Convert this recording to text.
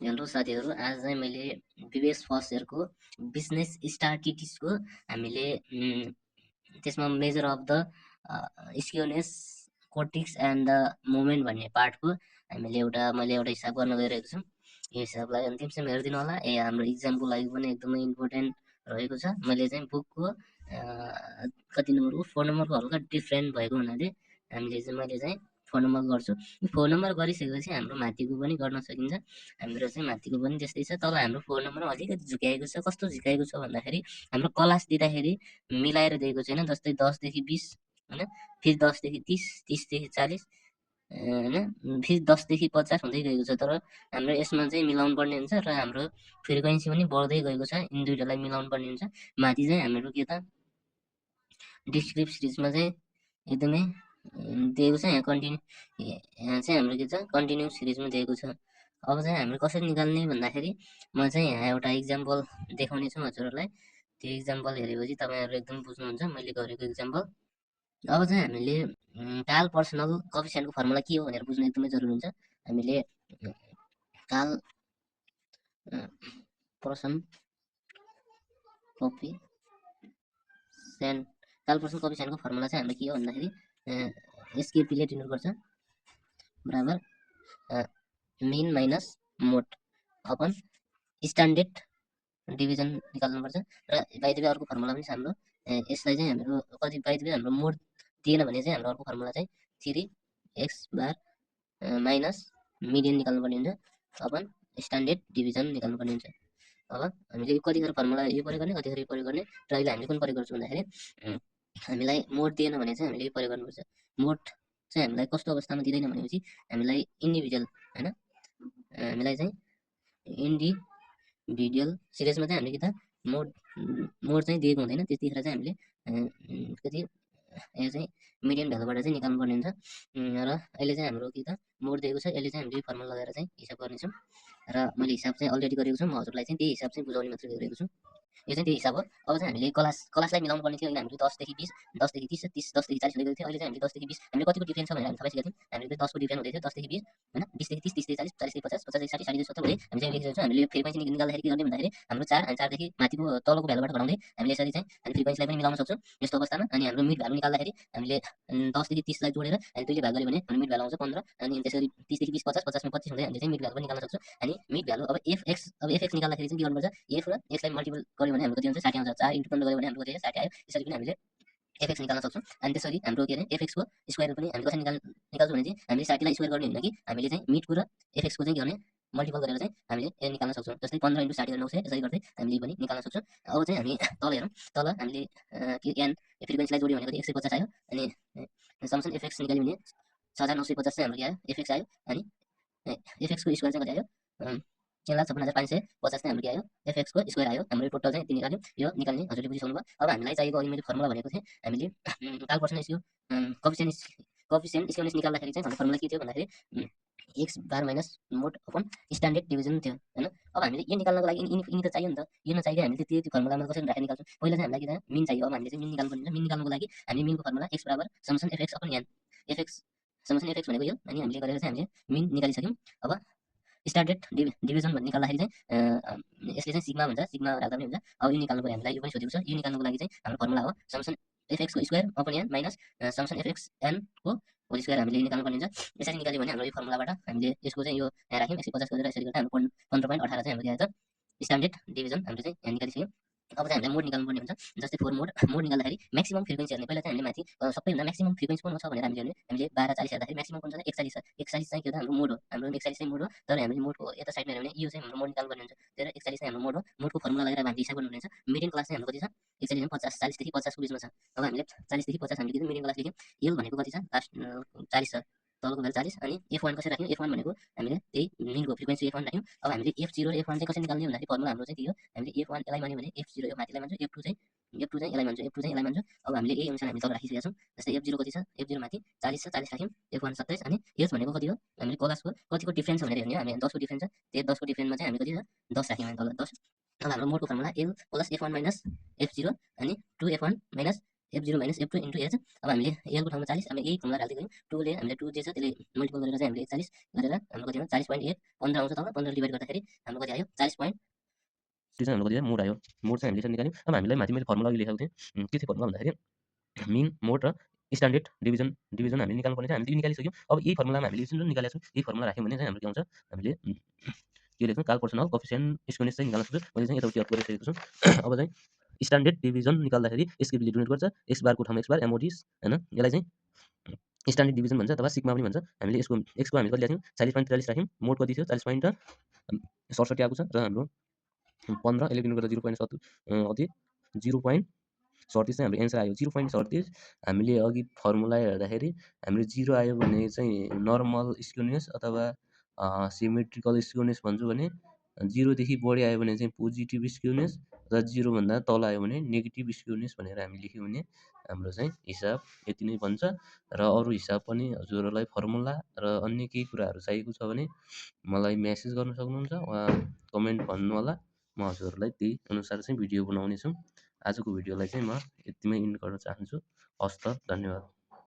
Hello साथीहरू, आज चाहिँ मैले विवेश फर्स्ट इयरको बिजनेस स्टाटिस्टिक्सको हामीले त्यसमा major of the skewness kurtosis and the moment भन्ने पार्टको मैले मैले एउटा हिसाब गर्न गइरहेको छु। यो हिसाबलाई अन्तिमसम्म हेरिदिनु होला। हाम्रो इक्जामको लागि पनि एकदमै इम्पोर्टेन्ट रहेको छ। मैले चाहिँ बुकको कति नम्बरको 4 नम्बरको हल्का डिफ्रेन्ट भएको हुनाले मैले चाहिँ 4 नम्बर गर्छु। 4 नम्बर गरिसकेपछि हाम्रो माथिको पनि गर्न सकिन्छ। हाम्रो चाहिँ माथिको पनि त्यस्तै छ, तर हाम्रो 4 नम्बरमा अलिकति झुक्याएको छ। कस्तो झुक्याएको छ भन्दाखेरि हाम्रो क्लास दिँदाखेरि मिलाएर दिएको छैन। जस्तै 10 देखि 20 हैन, फेरि 10 देखि 30, 30 देखि 40 हैन, फेरि 10 देखि 50 हुँदै गएको छ। तर हाम्रो यसमा चाहिँ मिलाउनु पर्ने हुन्छ र हाम्रो फ्रिक्वेन्सी पनि बढ्दै गएको छ। यिनी दुईटालाई मिलाउनु पर्ने हुन्छ। माथि चाहिँ हाम्रो के त डिस्क्रिप्ट सिरिजमा चाहिँ एकदमै दिएको छ। यहाँ चाहिँ हाम्रो के छ कन्टिन्यू सिरिजमा दिएको छ। अब चाहिँ हाम्रो कसरी निकाल्ने भन्दाखेरि म चाहिँ यहाँ एउटा इक्जाम्पल देखाउने छु हजुरहरूलाई। त्यो इक्जाम्पल हेरेपछि तपाईँहरू एकदम बुझ्नुहुन्छ मैले गरेको इक्जाम्पल। अब चाहिँ हामीले काल पर्सनल कोएफिसिएन्टको फर्मुला के हो भनेर बुझ्नु एकदमै जरुरी हुन्छ। हामीले काल पर्सन कोएफिसिएन्टको फर्मुला चाहिँ हाम्रो के हो भन्दाखेरि एसकेपीले दिनुपर्छ बराबर मिन माइनस मोड अपन स्ट्यान्डर्ड डिभिजन निकाल्नुपर्छ। र बाइ द वे अर्को फर्मुला पनि छ हाम्रो। यसलाई चाहिँ हाम्रो कति बाइ द वे हाम्रो मोड दिएन भने चाहिँ हाम्रो अर्को फर्मुला चाहिँ 3x बार माइनस मिडियन निकाल्नुपर्ने हुन्छ अपन स्ट्यान्डर्ड डिभिजन निकाल्नुपर्ने हुन्छ। अब हामीले कतिखेर फर्मुला यो प्रयोग गर्ने, कतिखेर यो प्रयोग गर्ने, र अहिले हामीले कुन प्रयोग गर्छौँ भन्दाखेरि हामीलाई मोड दिएन भने चाहिँ हामीले यो प्रयोग गर्नुपर्छ। मोड चाहिँ हामीलाई कस्तो अवस्थामा दिँदैन भनेपछि हामीलाई इन्डिभिजुअल हैन, हामीलाई चाहिँ इन्डिभिजुअल सिरिजमा चाहिँ हामीले के त मोड चाहिँ दिएको हुँदैन। त्यतिखेर चाहिँ हामीले कति यो चाहिँ मिडियन भ्यालुबाट चाहिँ निकाल्नुपर्ने हुन्छ। र अहिले चाहिँ हाम्रो के त मोड दिएको छ। यसले चाहिँ हामीले फर्मुला लगाएर चाहिँ हिसाब गर्नेछौँ। र मैले हिसाब चाहिँ अलरेडी गरेको छु। म हजुरलाई चाहिँ त्यही हिसाब चाहिँ बुझाउने मात्रै गरिरहेको छु। यो चाहिँ त्यही हिसाब हो। अब चाहिँ हामीले क्लासलाई मिलाउनु पर्ने थियो। अहिले हामीले 10 देखि 20, 10 देखि 30, 30 10 देखि 40 हुँदै गएको थियो। अहिले चाहिँ हामीले 10 देखि 20 हामीले कतिको डिफरेन्स छ भनेर हामी थाहा पाइसकेका थियौँ। हामीले 10 को डिफरेन्स हुँदै थियो, 10 देखि 20 हैन, 20 देखि 30, 30 देखि 40, 40 देखि 50, 50 देखि 60, 60 देखि 70 हुँदै हामी चाहिँ लेखिरहेको छौँ। हामीले यो फ्रिक्वेन्सी निकाल्दाखेरि के गर्ने भन्दाखेरि हाम्रो 4 अनि 4 देखि माथिको तलको भ्यालुबाट घटाउँदै हामीले यसरी चाहिँ हामी फ्रिक्वेन्सीलाई पनि मिलाउन सक्छौँ यस्तो अवस्थामा। अनि हाम्रो मिड भ्यालु निकाल्दाखेरि हामीले 10 देखि 30 लाई जोडेर अनि 2 ले भाग गर्यो भने हाम्रो मिड भ्यालु आउँछ 15। अनि त्यसरी 30 देखि 20 50, 50 मा 25 हुँदै हामीले चाहिँ मिड भ्यालु पनि निकाल्न सक्छौँ। अनि मिड भ्यालु अब एफएक्स निकाल्दाखेरि चाहिँ के गर्नुपर्छ, एफ र एक्सलाई मल्टिपल गर्यो भने हाम्रो कति आउँछ 60 आउँछ। 4 इन्टु 15 गर्यो भने हाम्रो कति आयो 60 आयो। यसरी पनि हामीले एफएक्स निकाल्न सक्छौँ। अनि त्यसरी हाम्रो के अरे एफएक्सको स्क्वायर पनि हामी कसरी निकाल्छौँ भने चाहिँ हामीले 60 लाई स्क्वायर गर्ने होइन कि हामीले चाहिँ मिडको र एफएक्सको चाहिँ के गर्ने मल्टिपल गरेर चाहिँ हामीले यो निकाल्न सक्छौँ। जस्तै 15 इन्टु 60 900 यसरी गर्दै हामीले पनि निकाल्न सक्छौँ। अब चाहिँ हामी तल हेरौँ। तल हामीले के एन फ्रिक्वेन्सीलाई जोड्यो भने कति 150 आयो। अनि समसन एफएक्स निकाल्यो भने 6950 चाहिँ हाम्रो के आयो एफएक्स आयो। अनि एफएक्सको स्क्वायर चाहिँ कति आयो 3,56,550 चाहिँ हाम्रो के आयो एफएक्सको स्क्वायर आयो। हाम्रो टोटल चाहिँ यति निकाल्यो। यो निकाल्ने हजुरले बुझिसक्नु भयो। अब हामीलाई चाहिएको अघि मैले फर्मुला भनेको थिएँ। हामीले काल पर्सन कोएफिसिएन्ट स्क्युनेस निकाल्दाखेरि चाहिँ हाम्रो फर्मुला के थियो भन्दाखेरि एक्स बार माइनस मोड अपन स्ट्यान्डर्ड डिभिजन थियो हैन। अब हामीले यो निकाल्नको लागि यिनी त चाहियो नि त। यो नचाहिकन हामीले त्यो फर्मुलामा कसरी राखेर निकाल्छौँ। पहिला चाहिँ हामीलाई के त मिन चाहियो। अब हामीले चाहिँ मिन निकाल्नु पर्ने हुन्छ। मिन निकाल्नको लागि हामी मिनको फर्मुला एक्स बराबर summation f x upon n, f x summation f x भनेको यो। अनि हामीले गरेर चाहिँ हामीले मिन निकालिसक्यौँ। अब स्ट्यान्डर्ड डिभिजन भन्ने निकाल्दाखेरि चाहिँ यसले चाहिँ सिग्मा भन्छ, सिग्मा राख्दा पनि हुन्छ। अब यो निकाल्नु पर्यो हामीलाई, यो पनि सोधेको छ। यो निकाल्नुको लागि चाहिँ हाम्रो फर्मुला हो समसन एफएक्सको square upon n minus summation f x एनको होल स्क्वायर हामीले निकाल्नु पर्ने हुन्छ। यसरी निकाल्यो भने हाम्रो यो फर्मुलाबाट हामीले यसको चाहिँ यो यहाँ राख्यौँ 150 गरेर यसरी गर्दा हाम्रो 15.18 चाहिँ हाम्रो के आयो त स्ट्यान्डर्ड डिभिजन हामीले चाहिँ यहाँ निकालिसक्यौँ। अब चाहिँ हामीलाई मोड निकाल्नु पर्ने हुन्छ। जस्तै 4 मोड निकाल्दाखेरि म्याक्सिमम फ्रिक्वेन्सी हेर्ने। पहिला चाहिँ हामीले माथि सबैभन्दा म्याक्सिमम फ्रिक्वेन्सी कुन छ भनेर हामीले हेर्ने। हामीले 12 40 हेर्दाखेरि म्याक्सिमम कुन छ 41 छ। 41 चाहिँ के हो त हाम्रो मोड हो। हाम्रो 41 चाहिँ मोड हो। तर हामीले मोडको यता साइडमा हेर्यो भने यो चाहिँ हाम्रो मोड निकाल्नु पर्ने हुन्छ। त्यही 41 चाहिँ हाम्रो मोड हो। मोडको फर्मुला लगाएर हामीले हिसाब गर्नु पर्ने हुन्छ। मिडियन क्लास चाहिँ हाम्रो कति छ 41 50, 40 देखि 50 को बिचमा छ। अब हामीले 40 देखि 50 हामीले मिडियन क्लास लेख्यौँ। एल भनेको कति छ लास्ट 40 छ, तलको भ्यालु 40। अनि f1 कसरी राख्यौँ, f1 भनेको हामीले त्यही मिनको फ्रिक्वेन्सी f1 राख्यौँ। अब हामीले f0 र f1 चाहिँ कसरी निकाल्ने भन्दाखेरि फर्मुला हाम्रो चाहिँ के हो, हामीले f1 यसलाई मान्यो भने f0 यो माथिलाई मान्छौँ, f2 चाहिँ यसलाई मान्छौँ, f2 चाहिँ यसलाई मान्छौँ। अब हामीले यही अनुसार हामी तल राखिसकेका छौँ। जस्तै f0 कति छ, f0 माथि 40 छ, 40 राख्यौँ, f1 27। अनि h भनेको कति हो, हामीले क्लासको कतिको डिफ्रेन्स भनेर हेर्ने हो। हामी 10 को डिफ्रेन्स छ, त्यही 10 को डिफ्रेन्समा चाहिँ हामी कति छ 10 राख्यौँ तल 10। अब हाम्रो मोडको formula l plus f1 minus f0 अनि 2f1 minus F0 - F2 * H। अब हामीले L को ठाउँमा 40, हामीले यही फर्मुला हाल्दै गयौँ। 2 ले हामीले 2 जे छ त्यसले मल्टिपल गरेर चाहिँ हामीले 40 गरेर हाम्रो कति आयो 40.1 15 आउँछ तल 15 डिभाइड गर्दाखेरि हाम्रो कति आयो 40 point चाहिँ हाम्रो कति आयो मोड आयो। मोड चाहिँ हामीले यसरी निकाल्यौँ। अब हामीलाई माथि मैले फर्मुला अघि लेखेको थिएँ। के थियो फर्मुला भन्दाखेरि मिन, मोड र स्ट्यान्डर्ड डिभिजन हामीले निकाल्नु पर्ने थियो। हामीले यो निकालिसक्यौँ। अब यही फर्मुलामा हामीले जुन निकालेको छौँ यही फर्मुला राख्यौँ भने चाहिँ हाम्रो के आउँछ हामीले के लेख्छौँ काल पर्सनल कोएफिसिएन्ट स्क्वायरनेस चाहिँ निकाल्न सक्छौँ। मैले चाहिँ यताउति गरिसकेको छु। अब चाहिँ स्ट्यान्डर्ड डिभिजन निकाल्दाखेरि यसको एबिलिटी डोनेट गर्छ। एक्स बारको ठाउँमा एक्स बार एमओडिस हैन यसलाई चाहिँ स्ट्यान्डर्ड डिभिजन भन्छ अथवा सिग्मा पनि भन्छ। हामीले यसको एक्सको हामीले कति ल्याथ्यौँ 40.43 राख्यौँ। मोड कति थियो 40.67 आएको छ र हाम्रो 15 यसले डिनोट गर्दा 0.37 चाहिँ हाम्रो एन्सर आयो। 0.37 हामीले अघि फर्मुला हेर्दाखेरि हामीले 0 आयो भने चाहिँ नर्मल स्क्युनेस अथवा सिमेट्रिकल स्क्युनेस भन्छौँ भने 0 देखि बढी आयो भने चाहिँ पोजिटिभ स्क्युनेस र 0 भन्दा तल आयो भने नेगेटिभ स्क्युनेस भनेर हामी लेख्यौँ भने हाम्रो चाहिँ हिसाब यति नै बन्छ। र अरू हिसाब पनि हजुरहरूलाई फर्मुला र अन्य केही कुराहरू चाहिएको छ भने मलाई मेसेज गर्न सक्नुहुन्छ वा कमेन्ट भन्नु होला। म हजुरहरूलाई त्यही अनुसार चाहिँ भिडियो बनाउने छु। आजको भिडियोलाई चाहिँ म यतिमै इन्ड गर्न चाहन्छु। हस् त धन्यवाद।